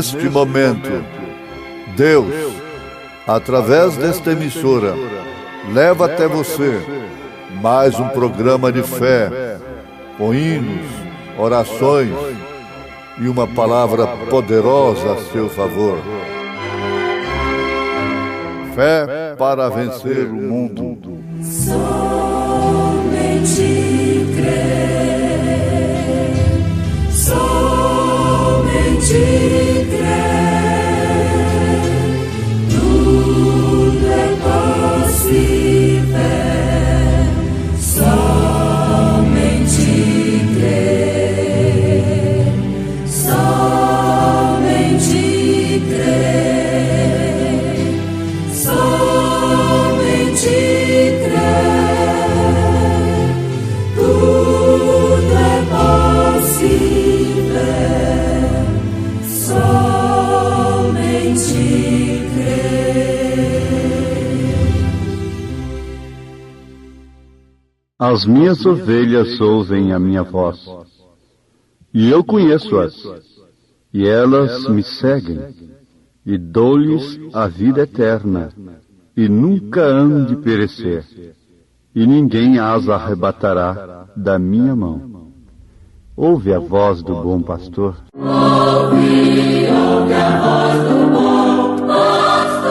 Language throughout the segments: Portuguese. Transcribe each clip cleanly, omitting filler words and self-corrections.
neste momento, Deus, através desta emissora, leva até você mais um programa de fé, com hinos, orações e uma palavra poderosa a seu favor. Fé para vencer o mundo. Somente crer, somente crer, tudo é possível. Somente crer, somente crer, somente crer, tudo é possível. Somente crer. As minhas ovelhas ouvem a minha voz, e eu conheço-as, e elas me seguem, e dou-lhes a vida eterna, e nunca hão de perecer, e ninguém as arrebatará da minha mão. Ouve a voz do bom pastor. Ouve a voz do bom pastor.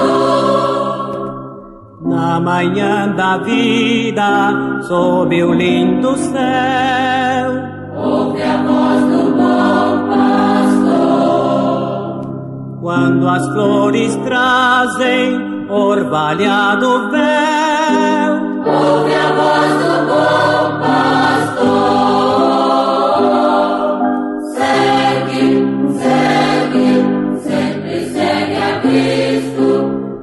Na manhã da vida, sob o lindo céu, Ouve a voz do bom pastor. quando as flores trazem orvalhado véu, Ouve a voz do bom pastor. Segue, segue, sempre segue a Cristo.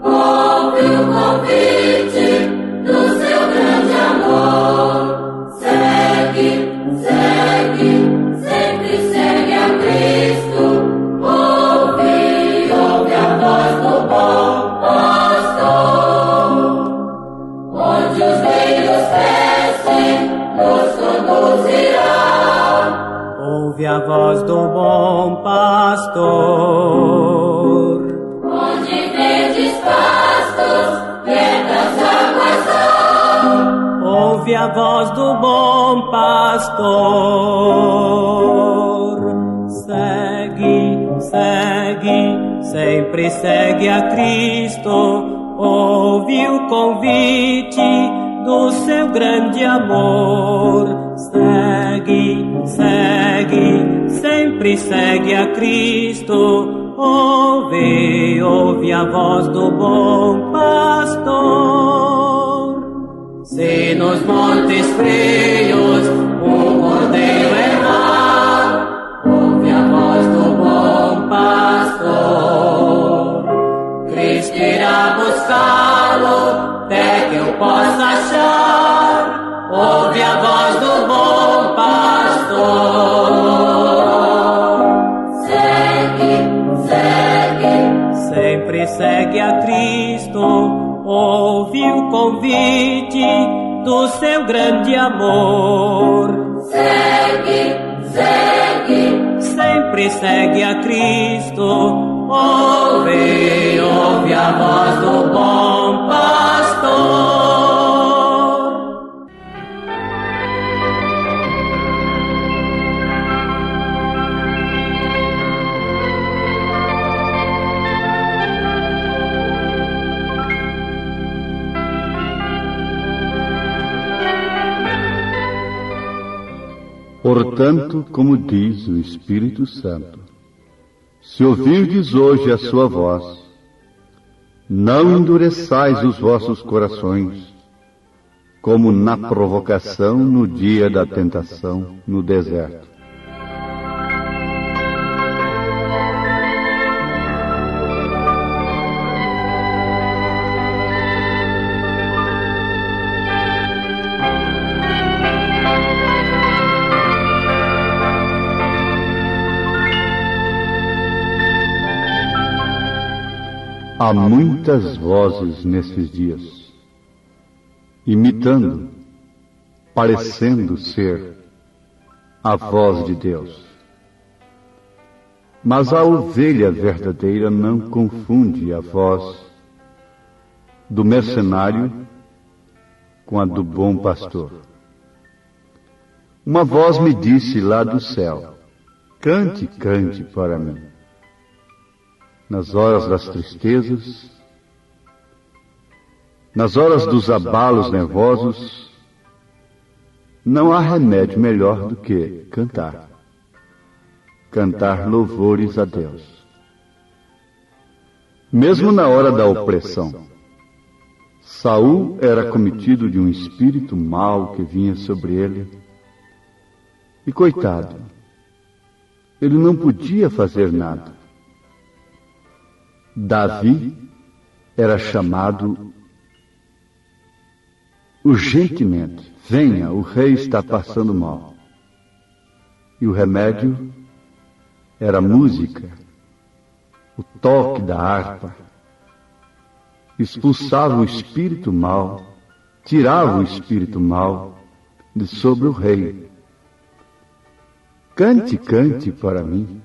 Ouve o convite do seu grande amor. Segue, segue, sempre segue a Cristo. Ouve a voz do bom pastor. Onde os rios crescem, nos conduzirá. ouve a voz do bom pastor. Onde verdes pastos, quietas águas são. Ouve a voz do bom pastor. Segue, segue, sempre segue a Cristo. Ouve o convite do seu grande amor. Segue, segue, sempre segue a Cristo. Ouve a voz do bom pastor. Se nos montes frios um cordeiro errar, ouve a voz do bom pastor. Cristo irá buscá-lo até que eu possa achar. Ouve a voz do bom pastor. Segue, segue, Sempre segue a Cristo, ouve o convite do seu grande amor. segue, segue, Sempre segue a Cristo, ouve a voz do bom pastor. Portanto, como diz o Espírito Santo, se ouvirdes hoje a sua voz, não endureçais os vossos corações, como na provocação no dia da tentação no deserto. Há muitas vozes nesses dias, imitando, parecendo ser a voz de Deus. Mas a ovelha verdadeira não confunde a voz do mercenário com a do bom pastor. Uma voz me disse lá do céu: cante, cante para mim. Nas horas das tristezas, nas horas dos abalos nervosos, não há remédio melhor do que cantar. Cantar louvores a Deus. Mesmo na hora da opressão, Saul era cometido de um espírito mau que vinha sobre ele. E coitado, ele não podia fazer nada. Davi era chamado urgentemente: venha, o rei está passando mal. E o remédio era música, o toque da harpa. Expulsava o espírito mau, tirava o espírito mau de sobre o rei. Cante, cante para mim.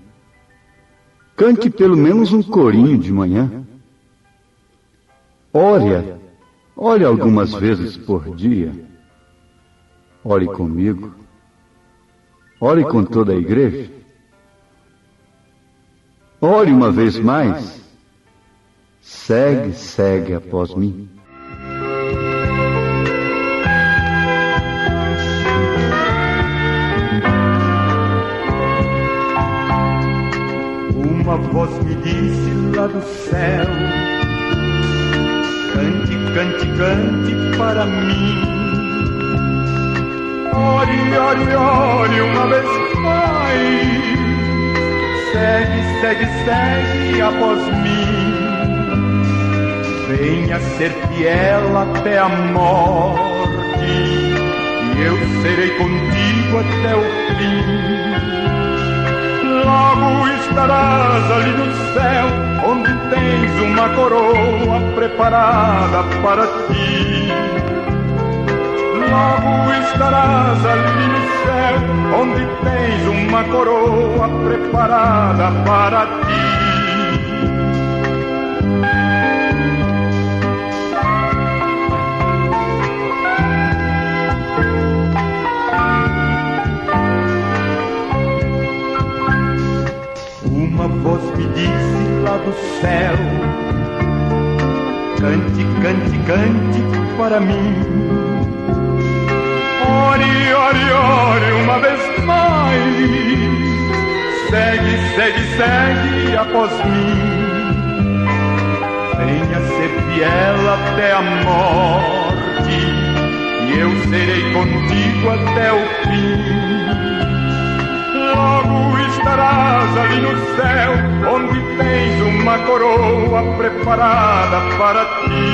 Cante pelo menos um corinho de manhã. Ore algumas vezes por dia. Ore comigo. Ore com toda a igreja. Ore uma vez mais. Segue, segue após mim. Uma voz me disse lá do céu: cante, cante, cante para mim. Ore, ore, ore uma vez mais. Segue, segue, segue após mim. Venha ser fiel até a morte, e eu serei contigo até o fim. Logo estarás ali no céu, onde tens uma coroa preparada para ti. Logo estarás ali no céu, onde tens uma coroa preparada para ti. Uma voz me disse lá do céu: cante, cante, cante para mim. Ore, ore, ore uma vez mais. Segue, segue, segue após mim. Venha ser fiel até a morte, e eu serei contigo até o fim. Logo estarás ali no céu, onde tens uma coroa preparada para ti.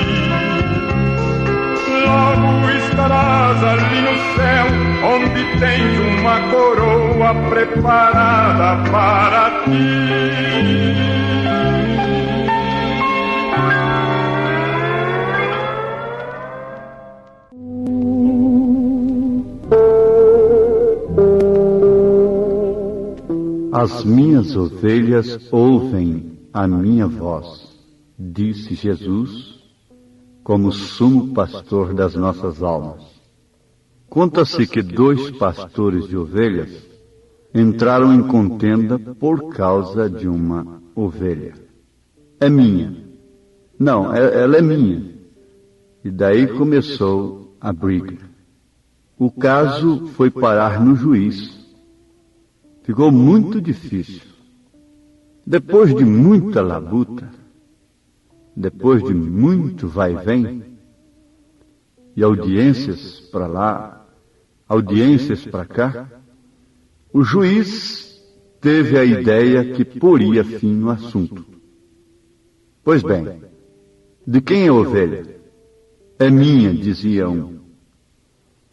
Logo estarás ali no céu, onde tens uma coroa preparada para ti. As minhas ovelhas ouvem a minha voz, disse Jesus, como sumo pastor das nossas almas. Conta-se que 2 pastores de ovelhas entraram em contenda por causa de uma ovelha. É minha. Não, ela é minha. E daí começou a briga. O caso foi parar no juiz. Ficou muito difícil. Depois de muita labuta, depois de muito vai e vem, e audiências para lá, audiências para cá, o juiz teve a ideia que poria fim no assunto. Pois bem, de quem é a ovelha? É minha, dizia um.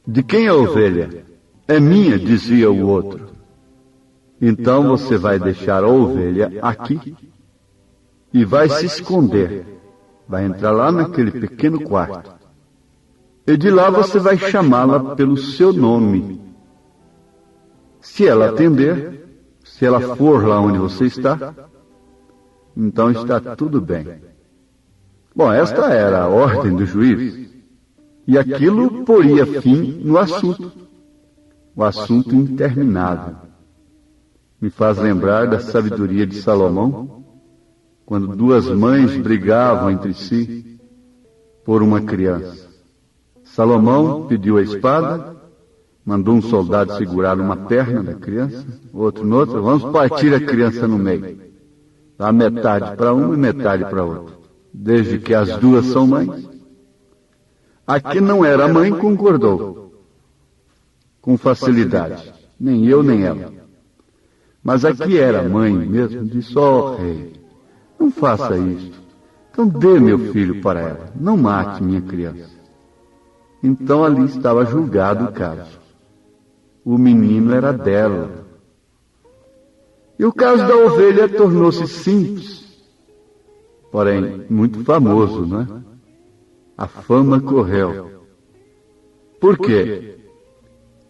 De quem é a ovelha? É minha, dizia o outro. Então você vai deixar a ovelha aqui e vai se esconder. Vai entrar lá naquele pequeno quarto. E de lá você vai chamá-la pelo seu nome. Se ela atender, Se ela for lá onde você está, então está tudo bem. Bom, esta era a ordem do juiz. E aquilo poria fim no assunto. O assunto interminável. Me faz lembrar da sabedoria de Salomão, quando duas mães brigavam entre si por uma criança. Salomão pediu a espada, mandou um soldado segurar uma perna da criança, outro noutra, vamos partir a criança no meio. Dá metade para uma e metade para outra. Desde que as duas são mães. A que não era mãe concordou. Com facilidade. Nem eu, nem ela. Mas a que era mãe mesmo disse, rei, não faça isto. Então dê meu filho para ela. Não mate minha criança. Então ali estava julgado o caso. O menino era dela. E o caso da ovelha tornou-se simples. Porém, muito famoso, não é? A fama correu. Por quê?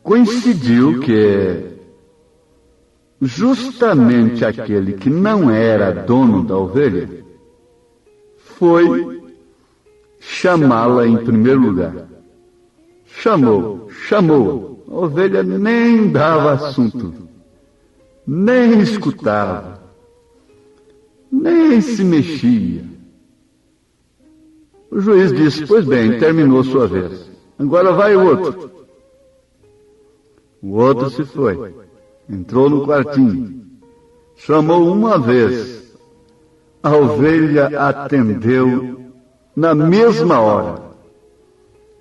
Coincidiu que justamente aquele que não era dono da ovelha foi chamá-la em primeiro lugar. Chamou. A ovelha nem dava assunto, nem escutava, nem se mexia. O juiz disse, pois bem, terminou sua vez. Agora vai o outro. O outro se foi. Entrou no quartinho. Chamou uma vez. A ovelha atendeu na mesma hora.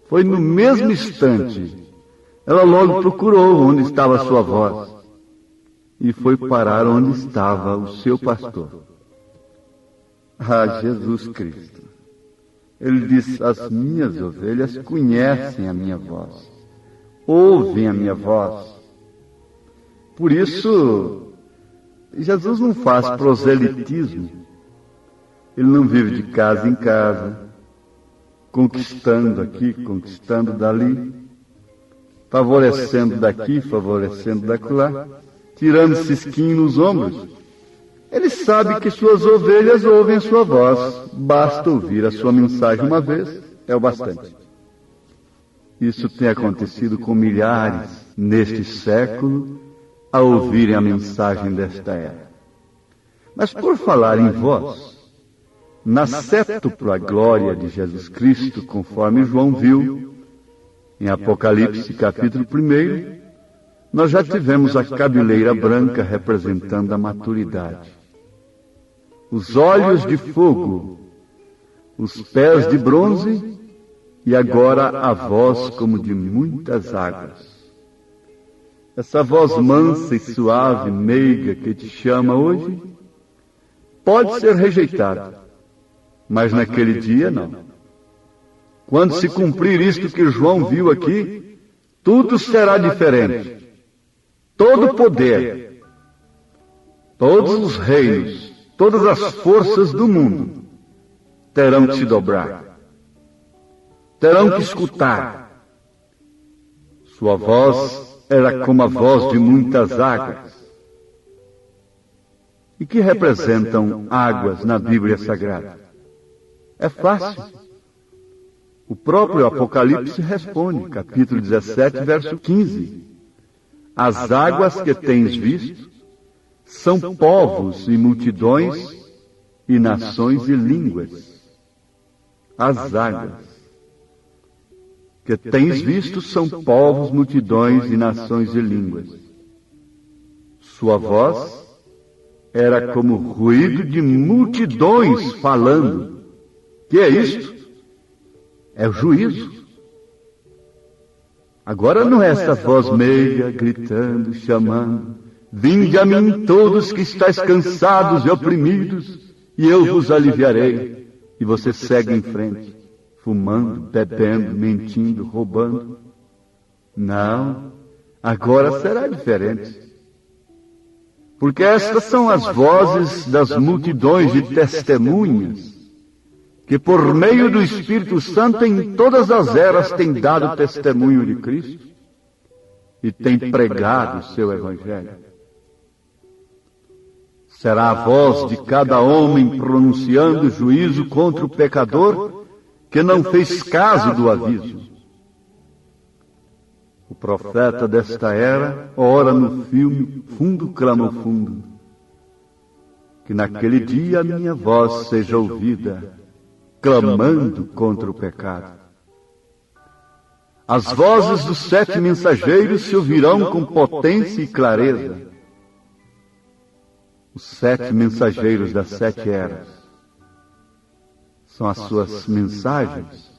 Foi no mesmo instante. Ela logo procurou onde estava a sua voz. E foi parar onde estava o seu pastor. Jesus Cristo. Ele disse, as minhas ovelhas conhecem a minha voz, ouvem a minha voz. Por isso, Jesus não faz proselitismo. Ele não vive de casa em casa, conquistando aqui, conquistando dali, favorecendo daqui, favorecendo daquela, tirando cisquinho nos ombros. Ele sabe que suas ovelhas ouvem sua voz. Basta ouvir a sua mensagem uma vez, é o bastante. Isso tem acontecido com milhares neste século a ouvirem a mensagem desta era. Mas por falar em voz, na sétupla glória de Jesus Cristo, conforme João viu, em Apocalipse capítulo 1, nós já tivemos a cabeleira branca representando a maturidade. Os olhos de fogo, os pés de bronze e agora a voz como de muitas águas. Essa voz mansa e suave, meiga que te chama hoje, pode ser rejeitada, mas naquele dia não. Quando se cumprir isto que João viu aqui, tudo será diferente. Todo poder, todos os reinos, todas as forças do mundo terão que se dobrar, terão que escutar. Sua voz era como a voz de muitas águas. E que representam águas na Bíblia Sagrada? É fácil. O próprio Apocalipse responde, capítulo 17, verso 15. As águas que tens visto são povos e multidões e nações e línguas. As águas que tens visto são povos, multidões e nações e línguas. Sua voz era como ruído de multidões falando. Que é isto? É o juízo. Agora não é essa voz meiga, gritando, chamando. Vinde a mim todos que estáis cansados e oprimidos, e eu vos aliviarei. E você segue em frente, fumando, bebendo, mentindo, roubando. Não, agora será diferente. Porque estas são as vozes das multidões de testemunhas, que por meio do Espírito Santo em todas as eras têm dado testemunho de Cristo e têm pregado o seu Evangelho. Será a voz de cada homem pronunciando juízo contra o pecador que não fez caso do aviso. O profeta desta era ora no filme Fundo clama ao fundo. Que naquele dia a minha voz seja ouvida, clamando contra o pecado. As vozes dos 7 mensageiros se ouvirão com potência e clareza. Os 7 mensageiros das 7 eras são as suas mensagens.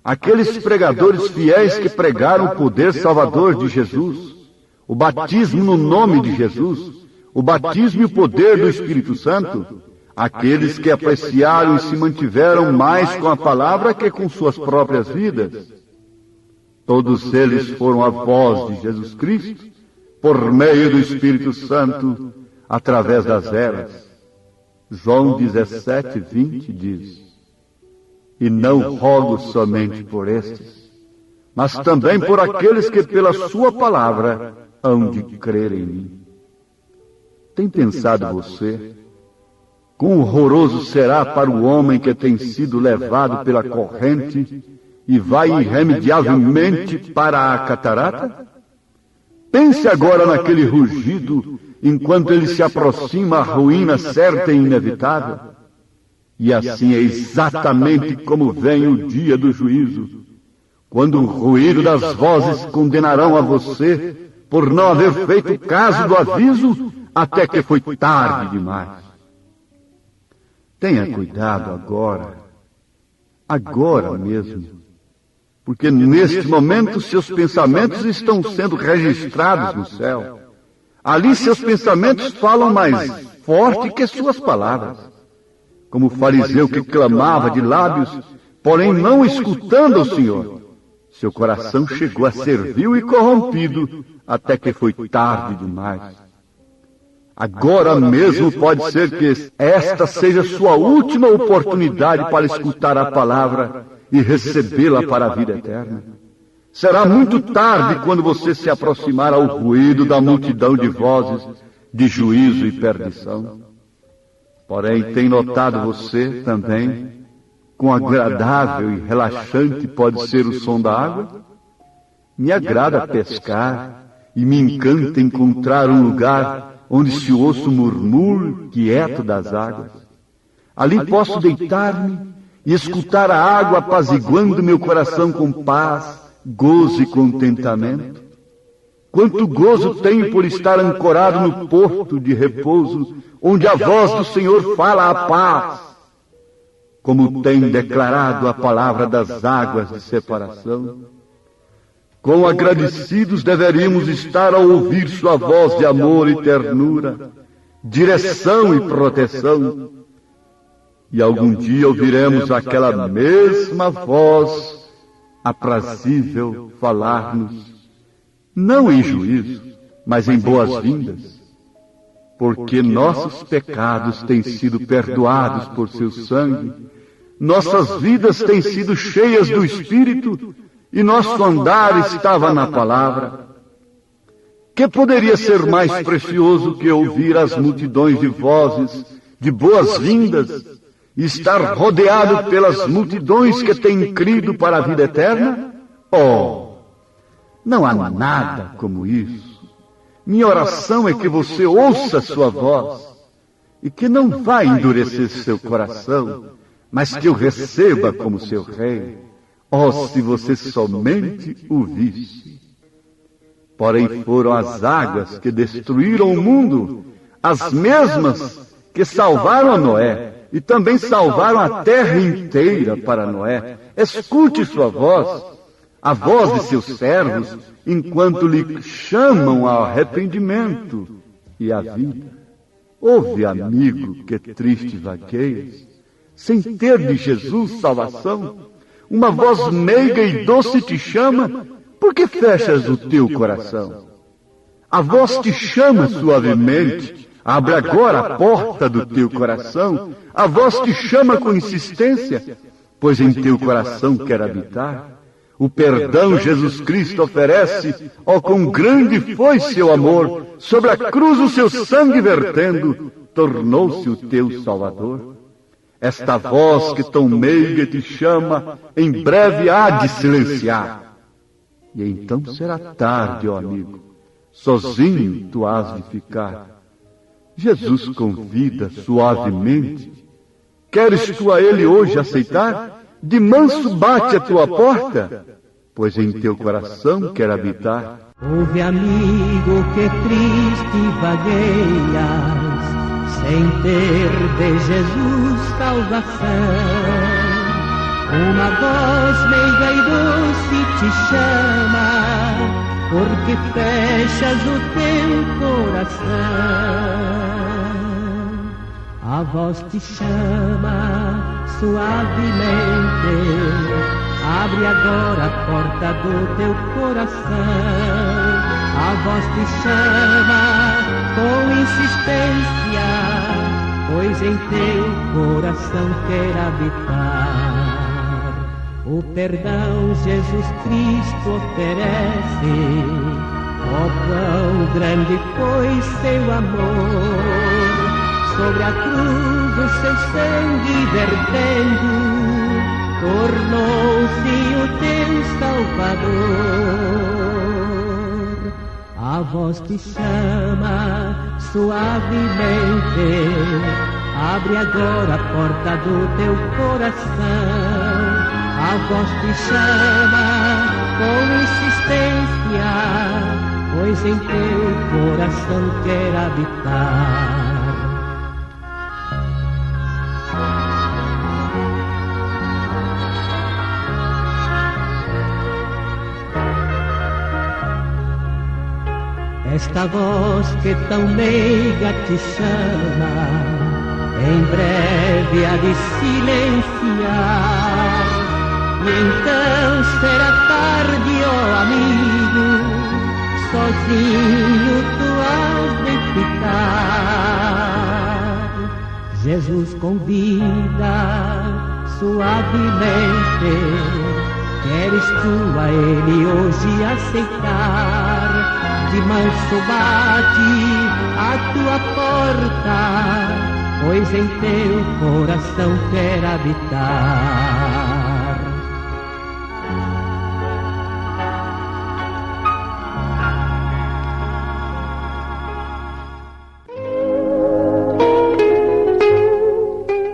Aqueles pregadores fiéis que pregaram o poder salvador de Jesus, o batismo no nome de Jesus, o batismo e o poder do Espírito Santo, aqueles que apreciaram e se mantiveram mais com a palavra que com suas próprias vidas. Todos eles foram a voz de Jesus Cristo, por meio do Espírito Santo, através das eras. João 17:20 diz: E não rogo somente por estes, mas também por aqueles que pela sua palavra hão de crer em mim. Tem pensado você quão horroroso será para o homem que tem sido levado pela corrente e vai irremediavelmente para a catarata? Pense agora naquele rugido enquanto ele se aproxima à ruína certa e inevitável. E assim é exatamente como vem o dia do juízo, quando o ruído das vozes condenarão a você por não haver feito caso do aviso até que foi tarde demais. Tenha cuidado agora mesmo, porque neste momento seus pensamentos estão sendo registrados no céu. Ali seus pensamentos falam mais forte que suas palavras. Como o fariseu que clamava de lábios, porém não escutando o Senhor. Seu coração chegou a ser vil e corrompido, até que foi tarde demais. Agora mesmo pode ser que esta seja sua última oportunidade para escutar a palavra e recebê-la para a vida eterna. Será muito tarde quando você se aproximar ao ruído da multidão de vozes de juízo e perdição. Porém, tem notado você também quão agradável e relaxante pode ser o som da água? Me agrada pescar e me encanta encontrar um lugar onde se ouça o murmúrio quieto das águas. Ali posso deitar-me e escutar a água apaziguando meu coração com paz, gozo e contentamento. Quanto gozo tenho por estar ancorado no porto de repouso, onde a voz do Senhor fala a paz, como tem declarado a palavra das águas de separação. Quão agradecidos deveríamos estar ao ouvir sua voz de amor e ternura, direção e proteção. E algum dia ouviremos aquela mesma voz aprazível falar-nos, não em juízo, mas em boas-vindas, porque nossos pecados têm sido perdoados por seu sangue, nossas vidas têm sido cheias do Espírito, e nosso andar estava na palavra. Que poderia ser mais precioso que ouvir as multidões de vozes, de boas-vindas, e estar rodeado pelas multidões que têm crido para a vida eterna? Oh, não há nada como isso. Minha oração é que você ouça sua voz, e que não vá endurecer seu coração, mas que o receba como seu rei. Oh, se você somente o visse! Porém foram as águas que destruíram o mundo, as mesmas que salvaram a Noé, e também salvaram a terra inteira para Noé. Escute sua voz, a voz de seus servos, enquanto lhe chamam ao arrependimento e à vida. Ouve, amigo, que triste vagueias, sem ter de Jesus salvação. Uma voz meiga e doce te chama, por que fechas o teu coração? A voz te chama suavemente, abre agora a porta do teu coração. A voz te chama com insistência, pois em teu coração quer habitar. O perdão Jesus Cristo oferece, ó quão grande foi seu amor, sobre a cruz o seu sangue vertendo, tornou-se o teu Salvador. Esta voz que tão meiga te chama, em breve há de silenciar. E então será tarde, ó amigo, sozinho tu has de ficar. Jesus convida suavemente. Queres tu a ele hoje aceitar? De manso bate a tua porta, pois em teu coração quer habitar. Ouve, amigo, que triste vagueias, sem ter de Jesus salvação. Uma voz meiga e doce te chama, porque fechas o teu coração. A voz te chama suavemente, abre agora a porta do teu coração. A voz te chama com insistência, pois em teu coração quer habitar. O perdão Jesus Cristo oferece, ó quão grande foi seu amor. Sobre a cruz o seu sangue vertendo, tornou-se o teu Salvador. A voz te chama suavemente, abre agora a porta do teu coração. A voz te chama com insistência, pois em teu coração quer habitar. Esta voz que tão meiga te chama, em breve há de silenciar. E então será tarde, ó amigo, sozinho tu has de ficar. Jesus convida suavemente, queres tu a ele hoje aceitar? De manso bate a tua porta, pois em teu coração quer habitar.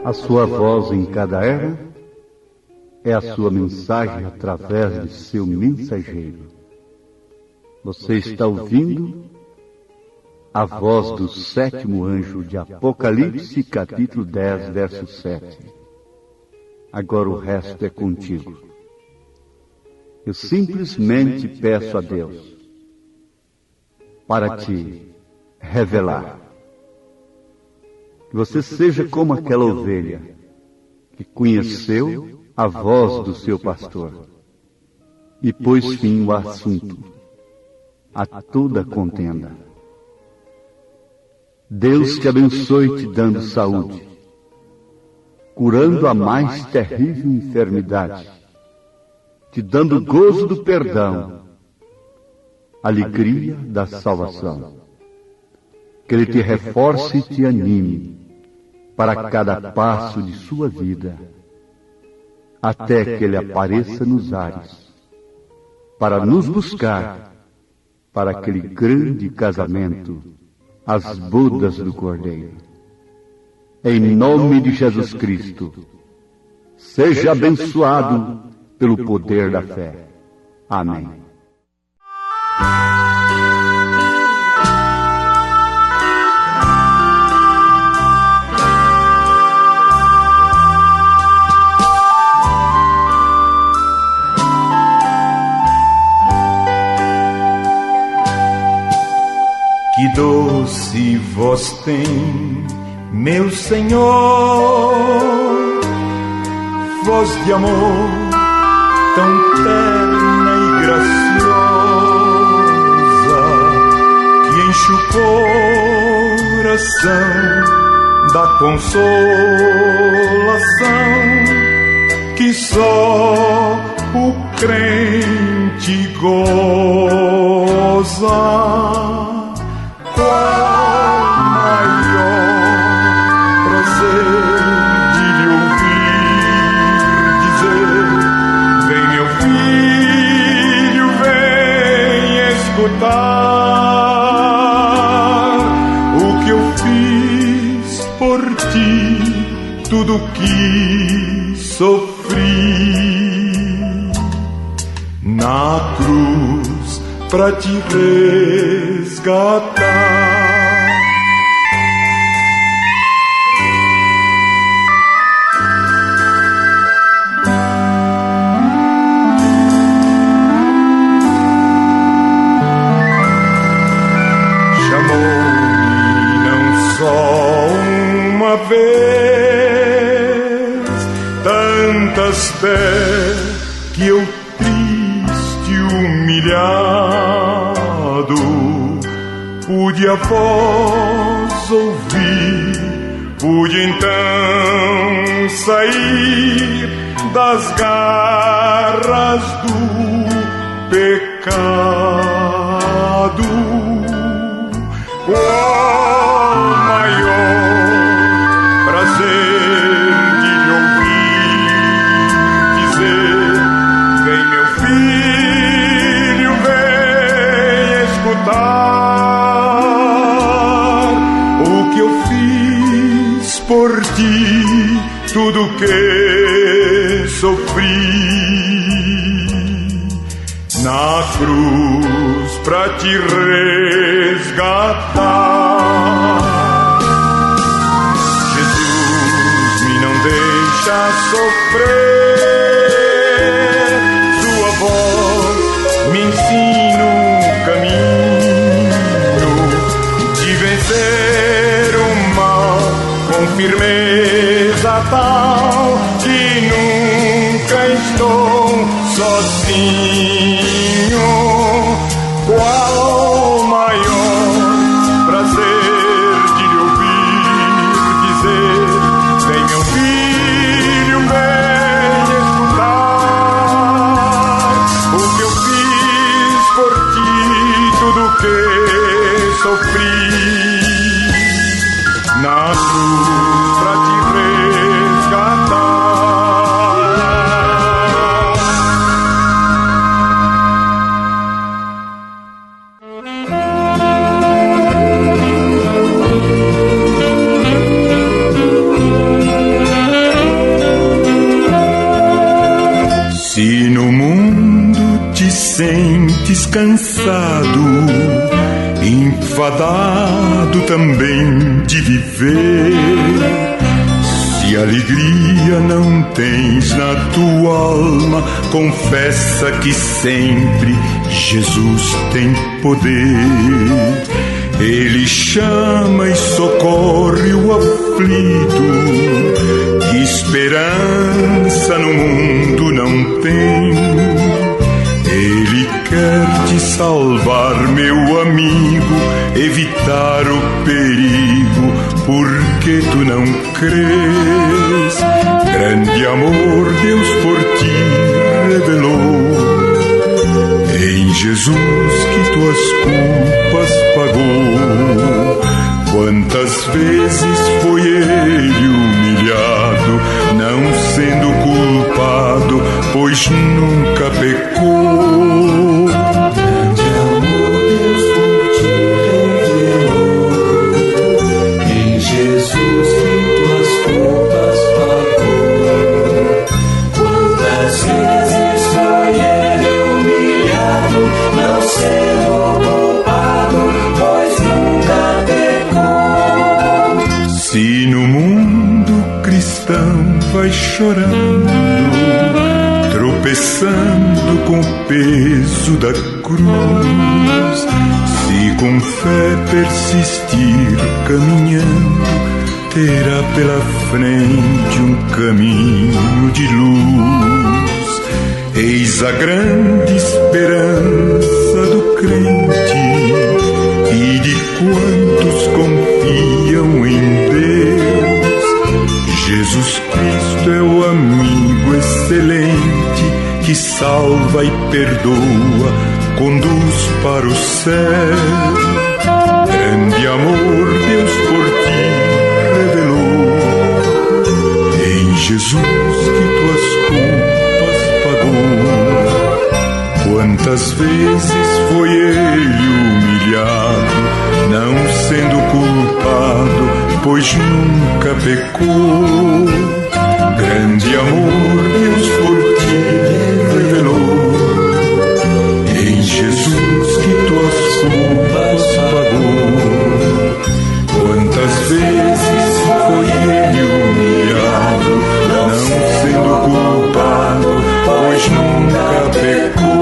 A sua voz em cada era é a sua mensagem através de seu mensageiro. Você está ouvindo a voz do sétimo anjo de Apocalipse, capítulo 10, verso 7. Agora o resto é contigo. Eu simplesmente peço a Deus para te revelar. Que você seja como aquela ovelha que conheceu a voz do seu pastor e pôs fim ao assunto, a toda contenda. Deus te abençoe te dando saúde, curando a mais terrível enfermidade, te dando gozo do perdão, alegria da salvação. Que Ele te reforce e te anime para cada passo de sua vida, até que Ele apareça nos ares, para nos buscar para aquele grande casamento, as bodas do Cordeiro. Em nome de Jesus Cristo, seja abençoado pelo poder da fé. Amém. Que doce voz tem, meu Senhor, voz de amor tão terna e graciosa, que enche o coração da consolação que só o crente goza. Qual maior prazer de lhe ouvir dizer: vem meu filho, vem escutar o que eu fiz por ti, tudo que sofri na cruz pra te resgatar. Chamou-me não só uma vez, tantas vezes que eu humilhado, pude a voz ouvir, pude então sair das garras do pecado. Qual maior prazer de lhe ouvir dizer: vem meu filho, o que eu fiz por ti, tudo que sofri na cruz pra te resgatar. Jesus me não deixa sofrer, sua voz me ensina um caminho de vencer o mal com firmeza tal que nunca estou sozinho. Qual maior prazer de lhe ouvir dizer: vem meu filho, vem escutar o que eu fiz por ti, tudo que sofri na cruz pra te resgatar. Se no mundo te sentes cansado, enfadado também de viver, se alegria não tens na tua alma, confessa que sempre Jesus tem poder. Ele chama e socorre o aflito, que esperança no mundo não tem. Ele quer te salvar, meu amigo, evitar o perigo, porque tu não crês. Grande amor Deus por ti revelou, em Jesus que tuas culpas pagou. Quantas vezes foi ele humilhado, não sendo culpado, pois nunca pecou. Grande amor Deus por ti revelou, em Jesus que tuas culpas pagou. Quantas vezes foi ele humilhado, não sendo culpado, pois nunca pecou. Se no mundo cristão vai chorando, tropeçando com o peso da cruz, se com fé persistir caminhando, terá pela frente um caminho de luz. Eis a grande esperança do crente e de quantos confiam em Deus. Jesus Cristo é o amigo excelente que que salva e perdoa, conduz para o céu. Grande amor Deus por ti revelou, em Jesus que tuas culpas pagou. Quantas vezes foi ele humilhado, não sendo culpado, pois nunca pecou. Grande amor Deus por ti revelou, em Jesus que tuas culpas pagou. Quantas vezes foi ele humilhado, não sendo culpado, pois nunca pecou.